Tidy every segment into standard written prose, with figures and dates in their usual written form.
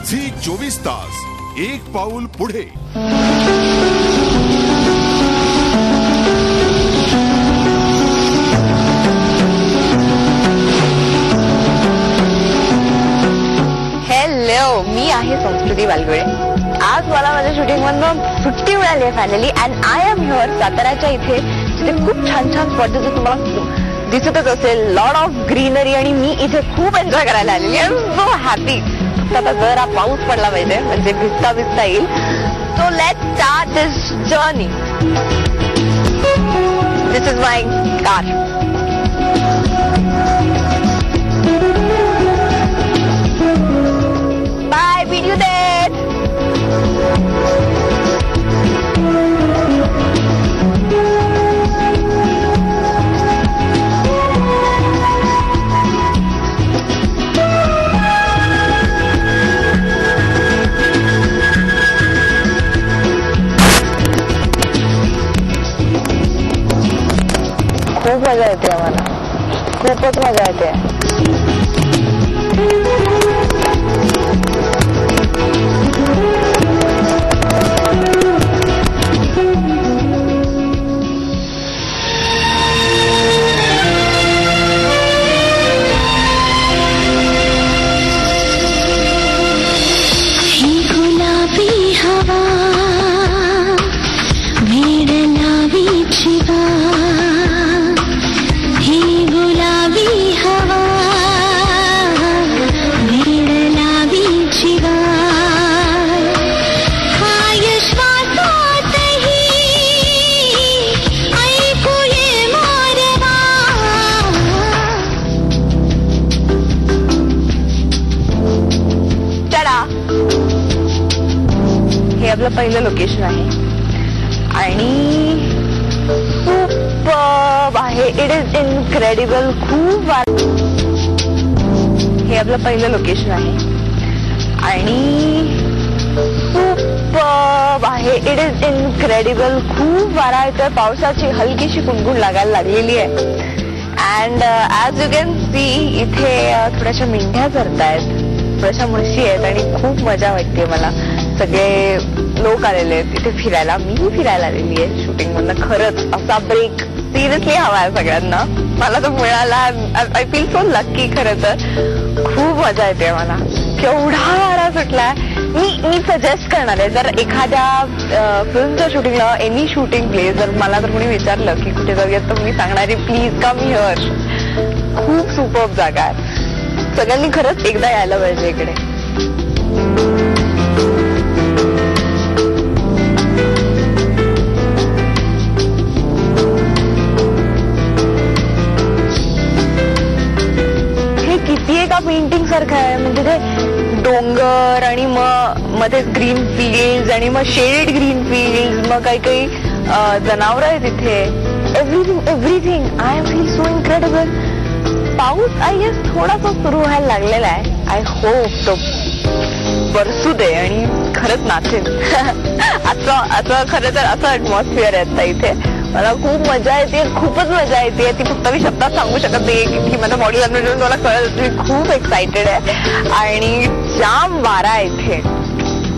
24 तास एक पाऊल पुढे. हॅलो, मी आहे संस्कृती वालगुळे. आज मला माझ्या शूटिंग मधून सुट्टी मिळाली आहे finally, and I am here साताऱ्याच्या इथे, जिथे खूप छान छान स्पॉट जसं तुम्हाला दिसतच असेल, लॉट ऑफ ग्रीनरी, आणि मी इथे खूप एन्जॉय करायला आलेली. I am so happy. आता जरा पाऊस पडला पाहिजे म्हणजे भिजता भिजता येईल. So let's start this journey. This is my car. Bye, video देट. खूप मजा येते आम्हाला, खूपच मजा येते. हे आपलं पहिलं लोकेशन आहे आणि खूप आहे. It is incredible. खूप हे आपलं पहिलं लोकेशन आहे आणि खूप आहे. It is incredible. खूप वारा येतोय. पावसाची हलकीशी कुणकुण लागायला लागलेली आहे. And as you can see इथे थोड्याशा मेंढ्या चरतायत, थोड्याशा म्हशी आहेत आणि खूप मजा वाटते मला. सगळे लोक आलेले आहेत इथे फिरायला. मीही फिरायला आलेली आहे शूटिंग मधनं. खरंच असा ब्रेक सिरियसली हवा आहे सगळ्यांना. मला तो मिळाला. I feel so lucky. खरं तर खूप मजा येते मला. केवढा वारा सुटलाय. मी सजेस्ट करणार आहे, जर एखाद्या फिल्मच्या शूटिंगला, एनी शूटिंग प्लेस जर मला जर कोणी विचारलं की कुठे जाऊयात, तर मी सांगणारी प्लीज कम हिअर. खूप सुपर्ब जागा आहे. सगळ्यांनी खरंच एकदा यायला पाहिजे इकडे. किती एका पेंटिंग सारखं आहे. म्हणजे ते डोंगर आणि मग मध्ये ग्रीन फील्ड आणि मग शेडेड ग्रीन फील्ड, मग काही काही जनावर आहेत तिथे. Everything I feel so incredible. पाऊस आय गेस थोडासा सुरू व्हायला लागलेला आहे. आय होप तो बरसू दे आणि खरंच नाचेन. असं खरं तर असं ऍटमॉस्फिअर आहे आता इथे. मला खूप मजा येते. खूपच मजा येते. ती फक्त मी शब्दात सांगू शकत नाही की माझ्या बॉडी लँग्वेज मला कळत. मी खूप एक्सायटेड आहे आणि जाम वारा आहे इथे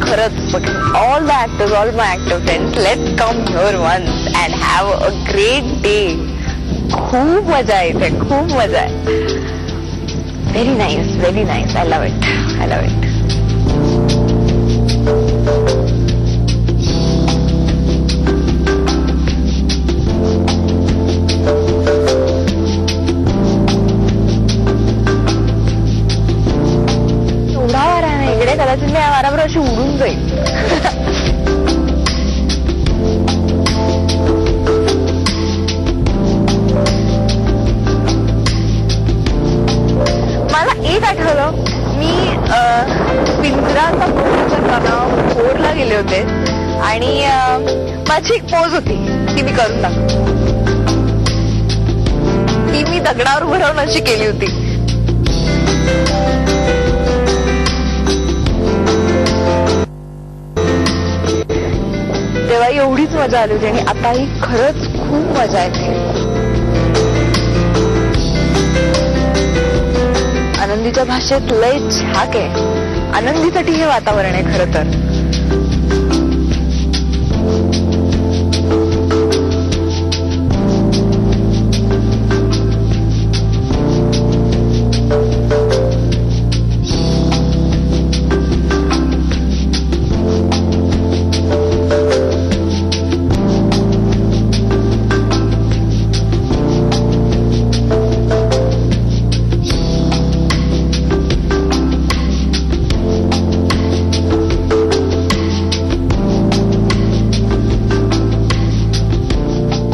खरंच. But all the actors, all my actor friends, let's come here once and have a great day. खूप मजा आहे इथे. खूप मजा आहे. Very nice, very nice. I love it. I love it. कदाचित मी या वारावर अशी उडून जाईल. मला एक आठवलं, मी पिंजराचा फोरला गेले होते आणि माझी एक पोज होती ती मी करून दाखव. ती मी दगडावर उभं राहून अशी केली होती. तेव्हा एवढीच मजा आली होती आणि आताही खरंच खूप मजा येते. आनंदीच्या भाषेत लय झाक आहे. आनंदीसाठी हे वातावरण आहे खरं तर.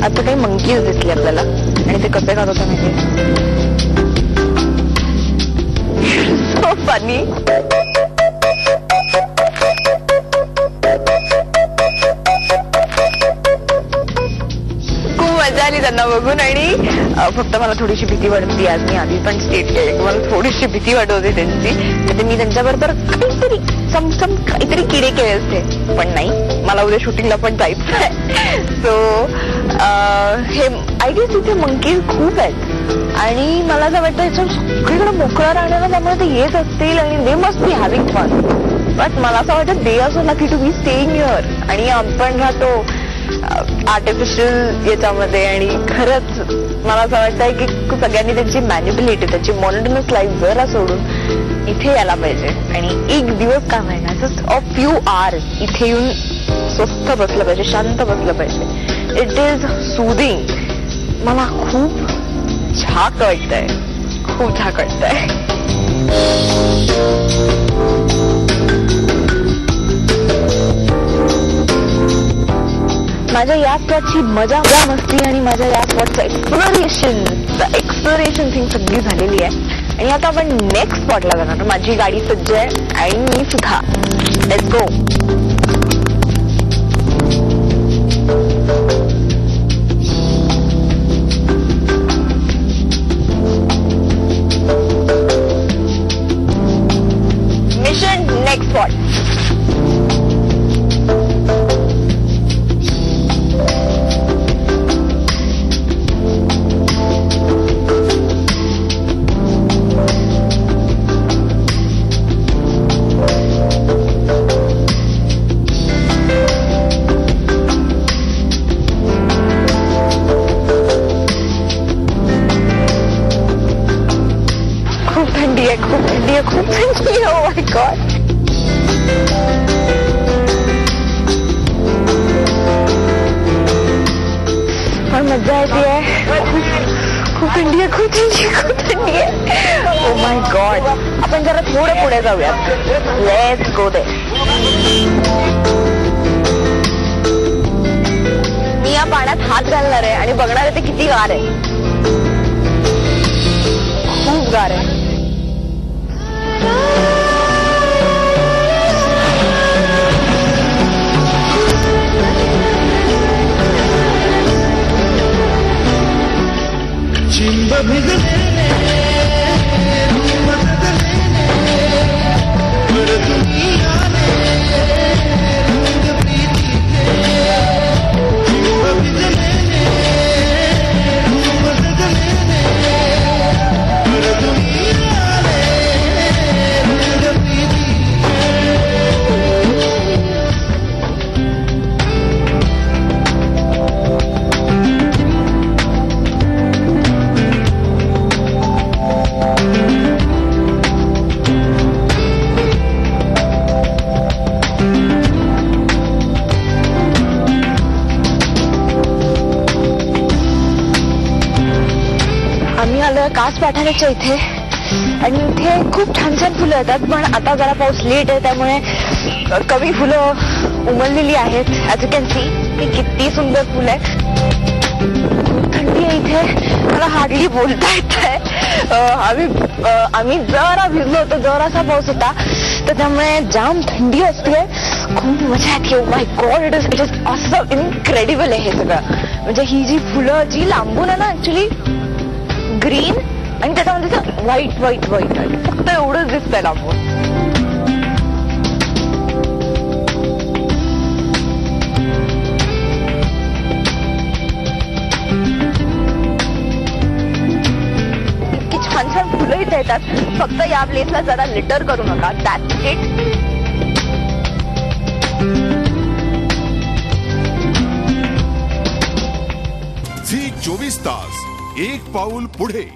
आता काही मंकीज दिसली आपल्याला आणि ते कसे खात होते माहिती. So funny. खूप मजा आली त्यांना बघून आणि फक्त मला थोडीशी भीती वाटते. आज मी आधी पण स्टेट केले मला थोडीशी भीती वाटत होती त्यांची. तर मी त्यांच्याबरोबर काहीतरी काहीतरी किडे केले असते पण नाही. मला उद्या शूटिंगला पण जायचं आहे. सो हे आय गेस इथे मंकीज खूप आहेत आणि मला असं वाटतं याच्या सगळीकडे मोकळा राहणार त्यामुळे ते येत असतील आणि they must be having fun. But मला असं वाटतं they are so lucky to be staying here आणि आपण राहतो आर्टिफिशियल याच्यामध्ये. आणि खरंच मला असं वाटतंय की सगळ्यांनी त्यांची मॅन्युप्युलेटिव्ह त्याची मॉनोटोनस लाईफ जरा सोडून इथे यायला पाहिजे आणि एक दिवस का महिना जस्ट अ फ्यू आवर्स इथे येऊन स्वस्थ बसलं पाहिजे, शांत बसलं पाहिजे. It is soothing. मला खूप झाक वाटतंय, खूप झाक वाटतंय. माझ्या या स्पॉटची मजा मस्ती आणि माझ्या या स्पॉटचं एक्सप्लोरेशन थिंग सगळी झालेली आहे आणि आता आपण नेक्स्ट स्पॉटला जाणार. माझी गाडी सज्ज आहे आणि मी सुद्धा. Let's go. Mission next spot. खूप थंडी आहे, खूप थंडी आहे, खूप थंडी आहे. Oh my God. पण मजा येते आहे. खूप थंडी आहे, खूप थंडी आहे, खूप थंडी आहे. Oh my God. आपण जरा थोडं पुढे जाऊयात. लेट्स गो दे. मी या पाण्यात हात घालणार आहे आणि बघणार आहे ते किती गार आहे. खूप गार आहे. चिंब भिजले आम्ही आलोय कास पठाराच्या इथे आणि इथे खूप छान छान फुलं येतात. पण आता जरा पाऊस लेट आहे त्यामुळे कमी फुलं उमललेली आहेत. ऍज यू कॅन सी की किती सुंदर फुलं आहे. खूप थंडी आहे इथे. मला हार्डली बोलता येत आहे. आम्ही जरा भिजलो होतो, जरासा पाऊस होता तर त्यामुळे जाम थंडी असते. खूप मजा येते. Oh my God. It is असं इनक्रेडिबल आहे हे सगळं. म्हणजे ही जी फुलं जी लांबून आहे ना ऍक्च्युली ग्रीन आणि त्याच्यामध्ये व्हाईट व्हाईट व्हाईट व्हाईट फक्त एवढंच दिसतंय लांबून. इतकी छान छान फुलं इथे येतात. फक्त या प्लेसला जरा लिटर करू नका. That's it. झी 24 तास एक पाऊल पुढे.